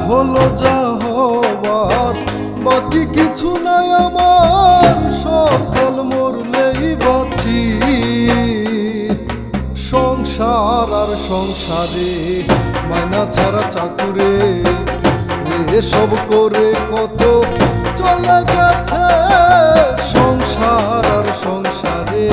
হলো যা হবার, বাকি কিছু নাই আমার, সকাল মরলেই বাঁচি। সংসার আর সংসারে মাইনা ছাড়া চাকুরে, এসব করে কত চলে গেছে সংসার আর সংসারে।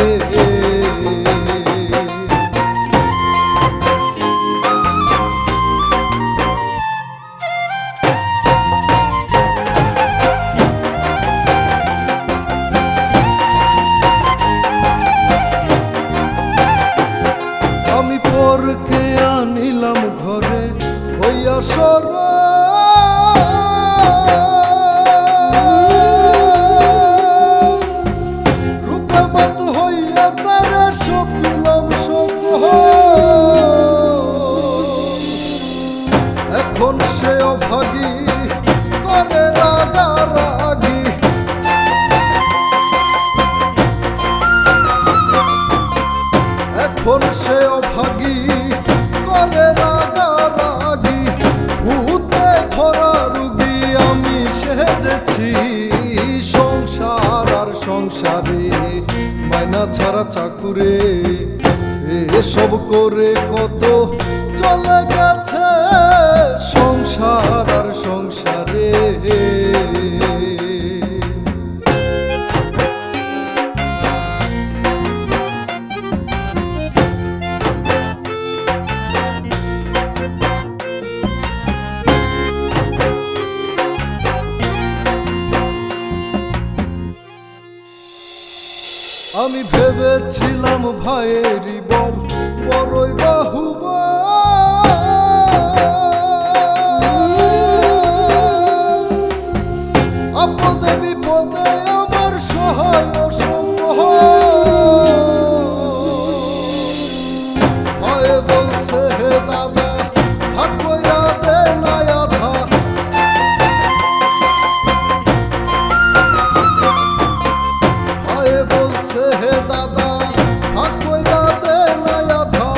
আমি পরকে আনিলাম ঘরে হইয়া সর, রূপে মত হইয়া তারা সপিলাম সকহ। এখন সে অভাগী করে রাগারাগি, এখন সে অভাগী করে রাগারাগি। ভূতে ধরা রুগী আমি সেজেছি সংসার আর সংসারে মাইনা ছাড়া চাকুরে, এসব করে কত চলে গেছে সংসার আর সংসারে। আমি ভেবেছিলাম ভাইয়েরই বল বড়ই বাহুবল, আপদে বিপদে আমার সহায় অসম্ভব। ভাই বলছে হে দাদা ভাগ কইরা দে না আধা, ভাই বলছে হে দাদা ভাগ কইরা দে না আধা।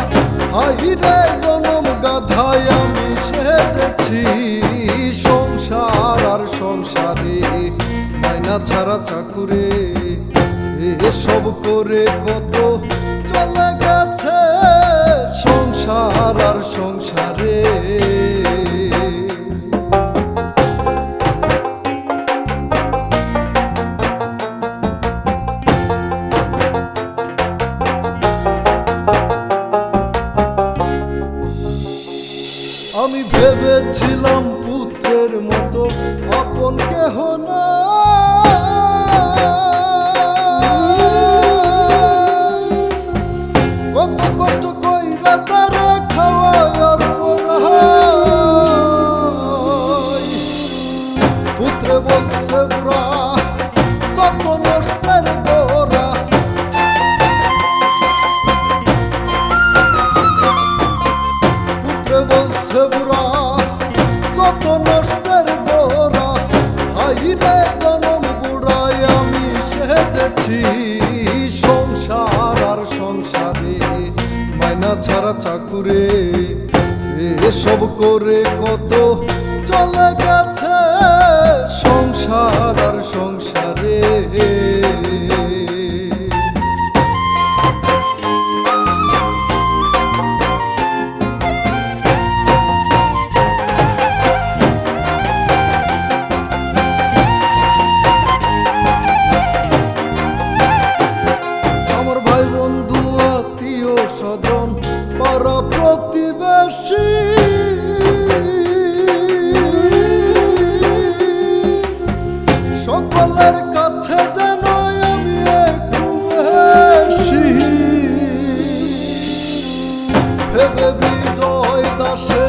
হাইরে জনম গাধায় আমি সেজেছি সংসার আর সংসারে মাইনা ছাড়া চাকুরে, এসব করে কত চলে গেছে সংসার আর সংসারে। আমি ভেবেছিলাম পুত্রের মতো আপন কেহ না, কত কষ্ট কইরা তারা খাওয়ার পড়াই। পুত্রে বলছে বুড়া যত নষ্টের গোরা, পুত্রে বলছে বুড়া যত নষ্টের গোরা। হাইরে জনম বুড়াই আমি সেজেছি সংসার আর সংসারে মাইনা ছাড়া চাকুরে, এসব করে কত চলে গেছে সংসার আর সংসারে। স্বজন পাড়া প্রতিবেশী সকলের কাছে যেন আমি একটু বেশি, ভেবে বিজয় দাসে